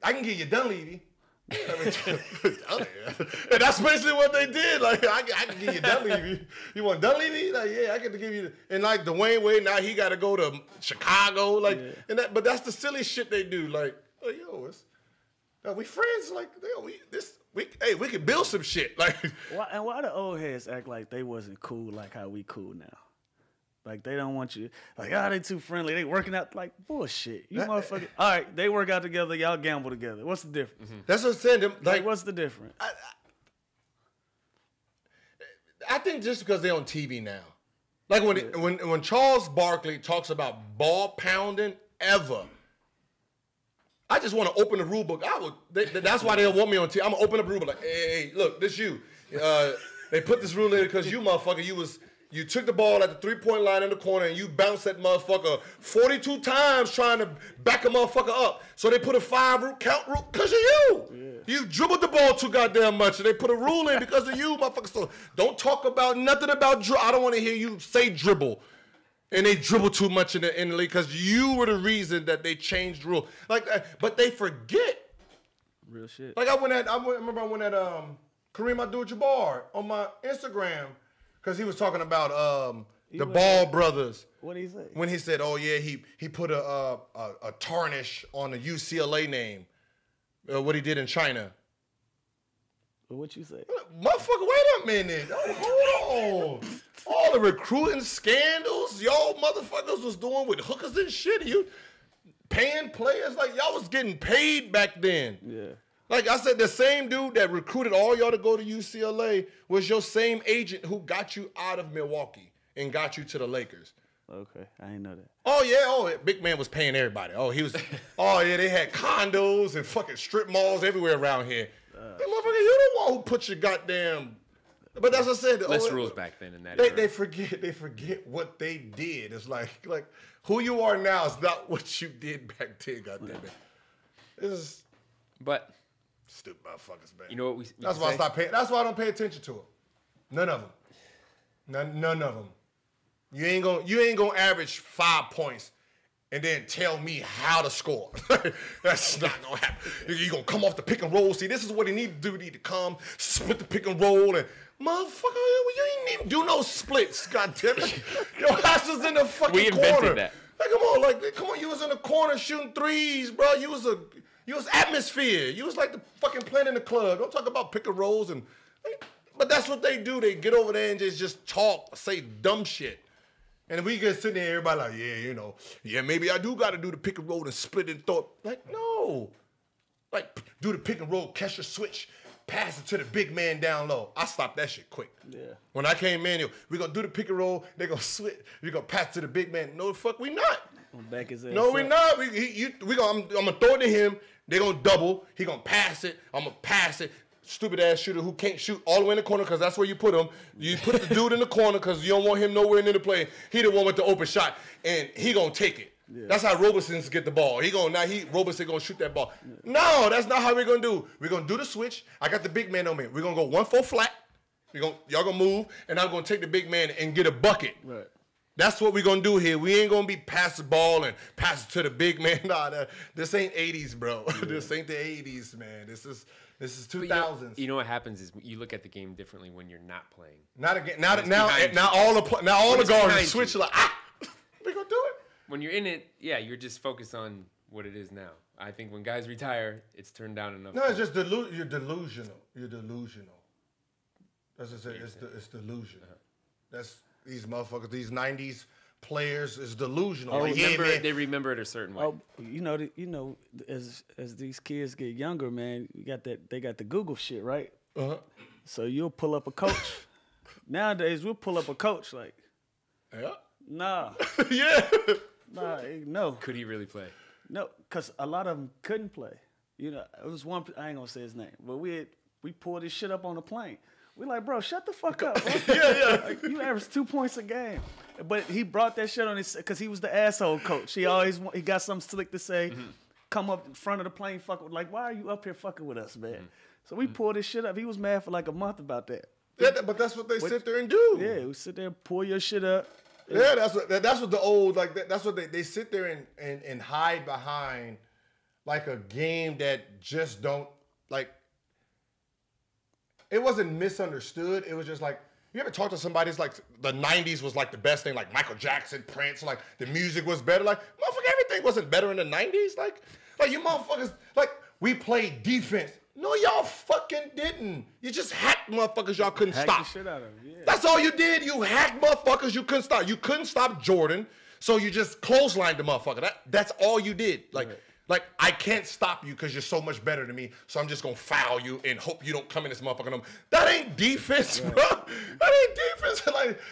I can get you Dunleavy. And that's basically what they did. Like, I can give you Dunleavy. You want Dunleavy? Like, yeah, I get to give you. And like Dwayne Wade, now he got to go to Chicago. Like, but that's the silly shit they do. Like, oh, yo, we friends. Like, we can build some shit. Like, why the old heads act like they wasn't cool like how we cool now? Like, they don't want you. Like, they too friendly. They working out. Like, bullshit. You motherfucker. All right, they work out together. Y'all gamble together. What's the difference? Mm-hmm. That's what I'm saying. Like, what's the difference? I think just because they're on TV now. Like, when Charles Barkley talks about ball pounding ever, I just want to open the rule book. That's why they want me on TV. I'm gonna open up the rule book like, hey, look, this you. They put this rule in because you motherfucker, you took the ball at the 3-point line in the corner and you bounced that motherfucker 42 times trying to back a motherfucker up. So they put a 5 count rule because of you. Yeah. You dribbled the ball too goddamn much. And they put a rule in because of you, motherfucker. So don't talk about nothing about I don't want to hear you say dribble. And they dribble too much in the league because you were the reason that they changed the rule. Like, but they forget. Real shit. Like I remember I went at Kareem Abdul-Jabbar on my Instagram because he was talking about the Ball brothers. What did he say? When he said, "Oh yeah, he put a tarnish on the UCLA name, what he did in China." What you say? Motherfucker, wait a minute. Oh, hold on. All the recruiting scandals y'all motherfuckers was doing with hookers and shit. You paying players like y'all was getting paid back then. Yeah. Like I said, the same dude that recruited all y'all to go to UCLA was your same agent who got you out of Milwaukee and got you to the Lakers. Okay, I didn't know that. Oh yeah, big man was paying everybody. Oh, he was. Oh yeah, they had condos and fucking strip malls everywhere around here. Hey, motherfucker, you the one who put your goddamn. But that's what I said. Less rules back then in that. They forget what they did. It's like who you are now is not what you did back then. Goddamn it. It's but stupid motherfuckers, man. You know what that's why I stopped paying. That's why I don't pay attention to them. None of them. None of them. You ain't gonna average 5 points and then tell me how to score. That's not gonna happen. You gonna come off the pick and roll. See, this is what he need to do. He need to come, split the pick and roll, and motherfucker, you ain't even do no splits. God damn it. Your ass was in the fucking we invented corner. That. Come on, you was in the corner shooting threes, bro. You was atmosphere. You was like the fucking playing in the club. Don't talk about pick and rolls and. But that's what they do. They get over there and just talk, say dumb shit. And we get sitting there, everybody like, maybe I do got to do the pick and roll and split and throw it. Like, no. Like, do the pick and roll, catch a switch, pass it to the big man down low. I stopped that shit quick. Yeah. When I came in, we're going to do the pick and roll, they're going to switch, we're going to pass to the big man. No, the fuck, we not. Back his ass no, we up. not. I'm going to throw it to him. They're going to double. He going to pass it. I'm going to pass it. Stupid ass shooter who can't shoot all the way in the corner because that's where you put him. You put the dude in the corner because you don't want him nowhere near the play. He the one with the open shot, and he gonna take it. Yeah. That's how Robeson's get the ball. Robeson gonna shoot that ball. Yeah. No, that's not how we're gonna do. We're gonna do the switch. I got the big man on me. We're gonna go 1-4 flat. Y'all gonna move, and I'm gonna take the big man and get a bucket. Right. That's what we're gonna do here. We ain't gonna be pass the ball and pass it to the big man. Nah, this ain't 80s, bro. Yeah. This ain't the 80s, man. This is 2000s. You know what happens is you look at the game differently when you're not playing. Not again. Now all the guards switch like we gonna do it. When you're in it, yeah, you're just focused on what it is now. I think when guys retire, it's turned down enough. No, it's just you're delusional. You're delusional. That's just it. It's delusion. Uh-huh. That's these motherfuckers. These '90s players is delusional. Oh, they remember it a certain way. Oh, as these kids get younger, man, they got the Google shit, right? Uh-huh. So you'll pull up a coach. Nowadays, we'll pull up a coach like, yeah, nah, yeah, nah, no. Could he really play? No, because a lot of them couldn't play. It was one. I ain't gonna say his name, but we pulled this shit up on the plane. We like, bro, shut the fuck up, bro. Yeah. Like, you average 2 points a game. But he brought that shit on his, because he was the asshole coach. He got something slick to say, come up in front of the plane, like, why are you up here fucking with us, man? Mm-hmm. So we pulled this shit up. He was mad for like a month about that. Yeah, but that's what they sit there and do. Yeah, we sit there and pull your shit up. Yeah, that's what the old, like, that's what they sit there and hide behind, like a game that just don't, like, it wasn't misunderstood. It was just like, you ever talk to somebody, it's like the 90s was like the best thing, like Michael Jackson, Prince, like the music was better. Like, motherfucker, everything wasn't better in the 90s. Like you motherfuckers, like, we played defense. No, y'all fucking didn't. You just hacked motherfuckers y'all couldn't stop. The shit out of them, yeah. That's all you did. You hacked motherfuckers you couldn't stop. You couldn't stop Jordan, so you just clotheslined the motherfucker. That's all you did. Like, I can't stop you because you're so much better than me, so I'm just going to foul you and hope you don't come in this motherfucker number. That ain't defense, bro. That ain't defense.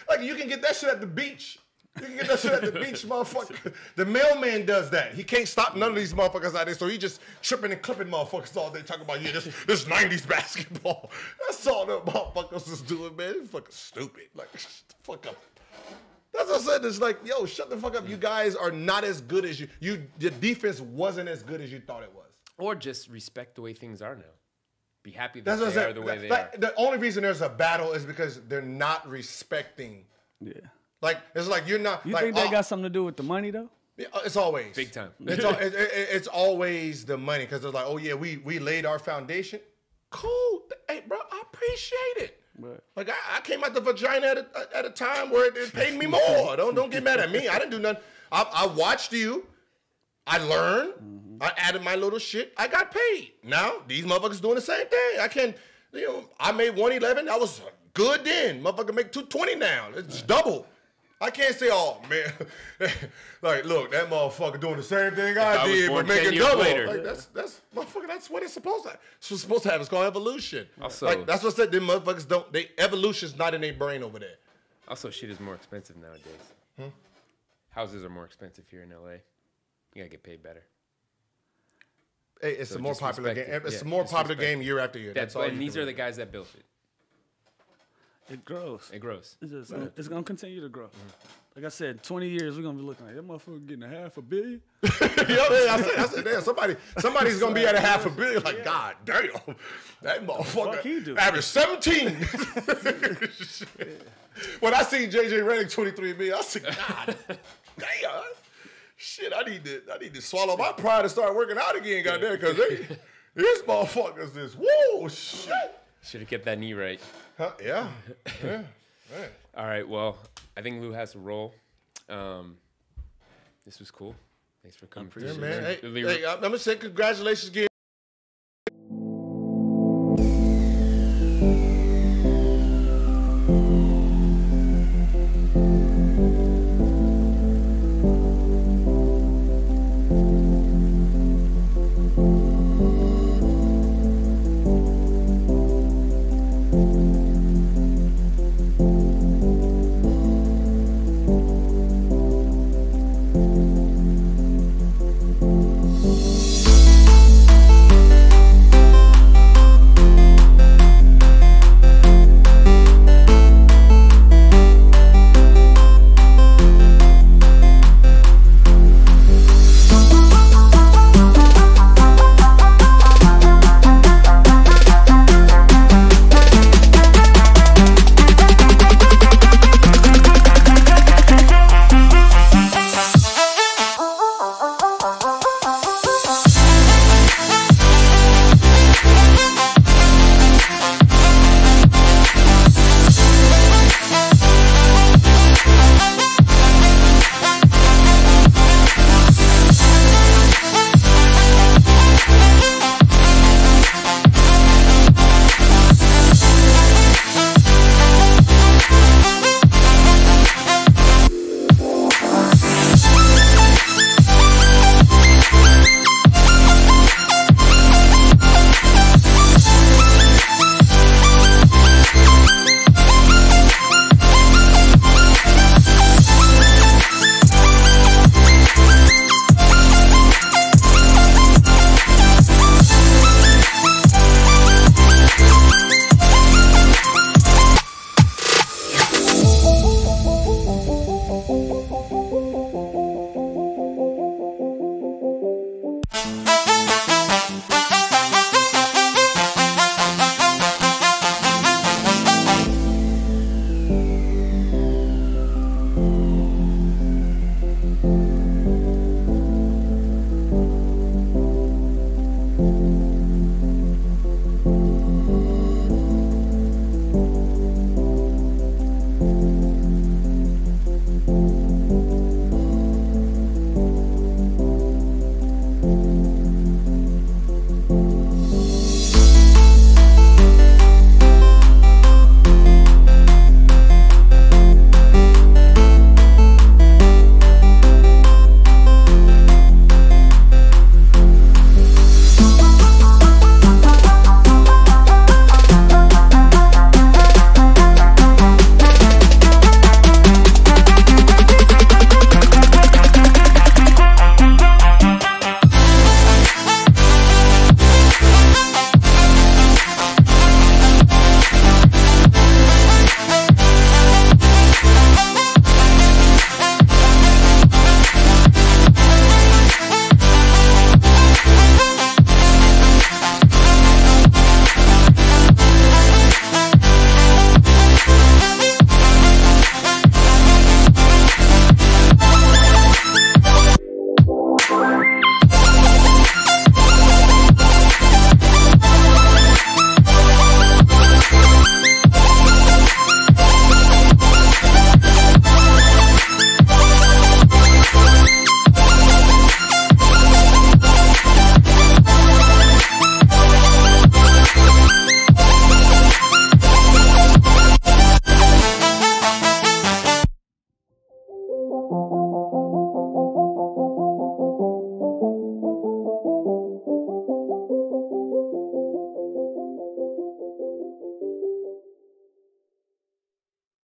Like, you can get that shit at the beach. You can get that shit at the beach, motherfucker. The mailman does that. He can't stop none of these motherfuckers out there, so he just tripping and clipping motherfuckers all day talking about, yeah, this 90s basketball. That's all them motherfuckers is doing, man. It's fucking stupid. Like, shut the fuck up. That's what I said. It's like, yo, shut the fuck up. You guys are not as good as your defense wasn't as good as you thought it was. Or just respect the way things are now. Be happy that they are the way they are. The only reason there's a battle is because they're not respecting. Yeah. Like, it's like you're not. You like, think that got something to do with the money, though? It's always. Big time. It's always the money because they're like, oh, yeah, we laid our foundation. Cool. Hey, bro, I appreciate it. Right. Like, I came out the vagina at a time where it paid me more. Don't get mad at me. I didn't do nothing. I watched you. I learned. Mm-hmm. I added my little shit. I got paid. Now, these motherfuckers doing the same thing. I made 111. I was good then. Motherfucker make 220 now. It's double. I can't say, oh, man. Like, look, that motherfucker doing the same thing I did, but making double. Like, that's motherfucker, that's what it's supposed to have. It's supposed to have. It's called evolution. Also, like, that's what I said. Them motherfuckers don't, evolution's not in their brain over there. Also, shit is more expensive nowadays. Houses are more expensive here in LA. You gotta get paid better. Hey, it's a more popular game. It's a more popular game year after year. That's all. And these are the guys that built it. It grows. It grows. It's going to continue to grow. Like I said, 20 years, we're going to be looking like, that motherfucker getting $500 million. I said, damn, somebody's going to be at $500 million. Like, God damn, that motherfucker averaged 17. When I seen JJ Redick 23 million, I said, God damn. Shit, I need to swallow my pride and start working out again, goddamn, because these motherfuckers is, whoa, shit. Should have kept that knee right. Huh? Yeah. Right. All right, well, I think Lou has to roll. This was cool. Thanks for coming. Yeah, man. Hey, I'm going to say congratulations again.